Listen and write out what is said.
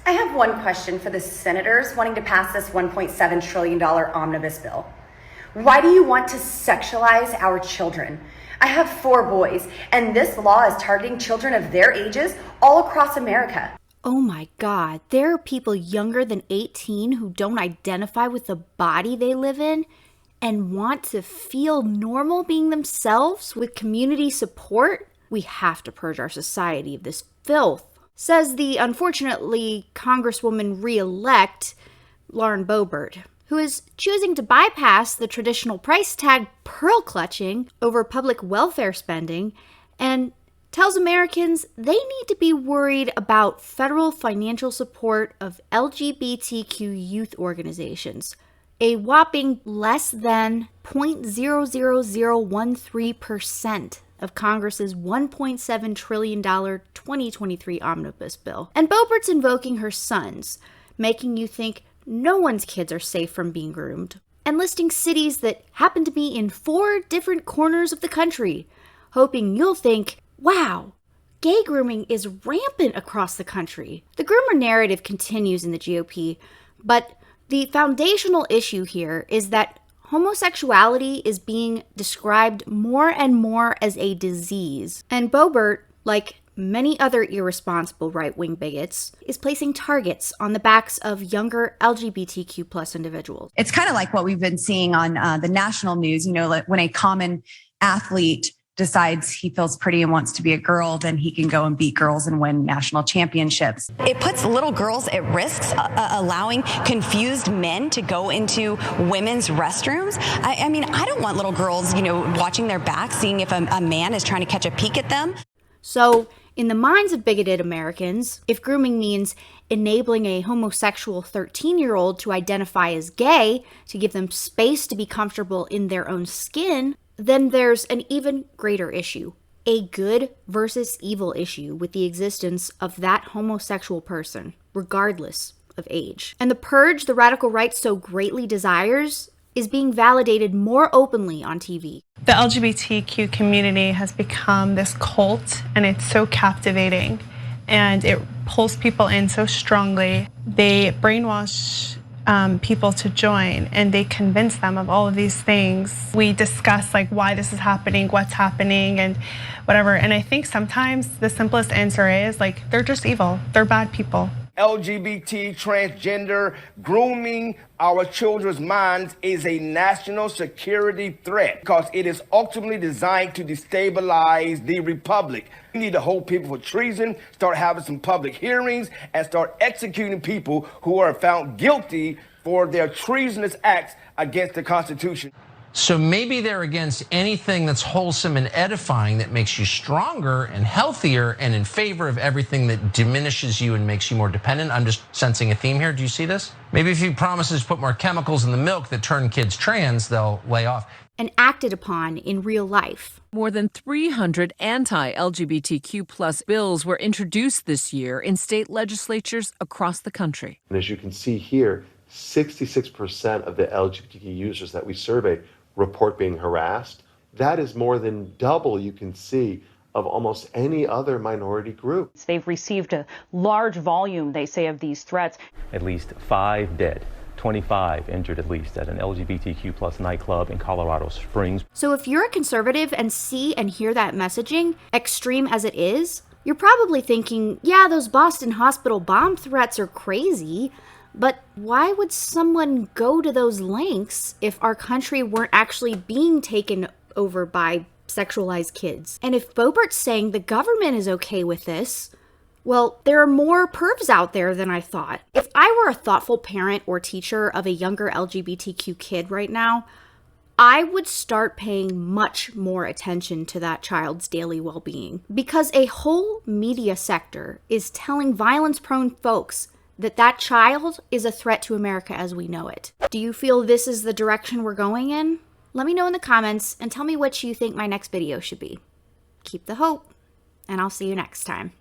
I have one question for the senators wanting to pass this $1.7 trillion Omnibus Bill. Why do you want to sexualize our children? I have 4 boys, and this law is targeting children of their ages all across America. Oh my God, there are people younger than 18 who don't identify with the body they live in and want to feel normal being themselves with community support? We have to purge our society of this filth, says the unfortunately Congresswoman re-elect Lauren Boebert, who is choosing to bypass the traditional price tag pearl clutching over public welfare spending and tells Americans they need to be worried about federal financial support of LGBTQ youth organizations, a whopping less than 0.00013% of Congress's $1.7 trillion 2023 Omnibus Bill. And Boebert's invoking her sons, making you think no one's kids are safe from being groomed, and listing cities that happen to be in 4 different corners of the country, hoping you'll think, wow, gay grooming is rampant across the country. The groomer narrative continues in the GOP, but the foundational issue here is that homosexuality is being described more and more as a disease. And Boebert, like many other irresponsible right-wing bigots, is placing targets on the backs of younger LGBTQ plus individuals. It's kind of like what we've been seeing on the national news, like when a common athlete decides he feels pretty and wants to be a girl, then he can go and beat girls and win national championships. It puts little girls at risk, allowing confused men to go into women's restrooms. I mean, I don't want little girls, watching their back, seeing if a man is trying to catch a peek at them. So, in the minds of bigoted Americans, if grooming means enabling a homosexual 13-year-old to identify as gay to give them space to be comfortable in their own skin, then there's an even greater issue, a good versus evil issue with the existence of that homosexual person, regardless of age. And the purge the radical right so greatly desires is being validated more openly on TV. The LGBTQ community has become this cult, and it's so captivating, and it pulls people in so strongly. They brainwash people to join, and they convince them of all of these things. We discuss why this is happening, what's happening, and whatever. And I think sometimes the simplest answer is they're just evil. They're bad people. LGBT, transgender, grooming our children's minds is a national security threat because it is ultimately designed to destabilize the republic. We need to hold people for treason, start having some public hearings, and start executing people who are found guilty for their treasonous acts against the Constitution. So maybe they're against anything that's wholesome and edifying, that makes you stronger and healthier, and in favor of everything that diminishes you and makes you more dependent. I'm just sensing a theme here. Do you see this? Maybe if he promises to put more chemicals in the milk that turn kids trans, they'll lay off. And acted upon in real life. More than 300 anti-LGBTQ plus bills were introduced this year in state legislatures across the country. And as you can see here, 66% of the LGBTQ users that we surveyed report being harassed. That is more than double, you can see, of almost any other minority group. They've received a large volume, they say, of these threats. At least 5 dead, 25 injured at least at an LGBTQ plus nightclub in Colorado Springs. So if you're a conservative and see and hear that messaging, extreme as it is, you're probably thinking, yeah, those Boston hospital bomb threats are crazy. But why would someone go to those lengths if our country weren't actually being taken over by sexualized kids? And if Boebert's saying the government is okay with this, well, there are more pervs out there than I thought. If I were a thoughtful parent or teacher of a younger LGBTQ kid right now, I would start paying much more attention to that child's daily well-being, because a whole media sector is telling violence-prone folks that child is a threat to America as we know it. Do you feel this is the direction we're going in? Let me know in the comments and tell me what you think my next video should be. Keep the hope, and I'll see you next time.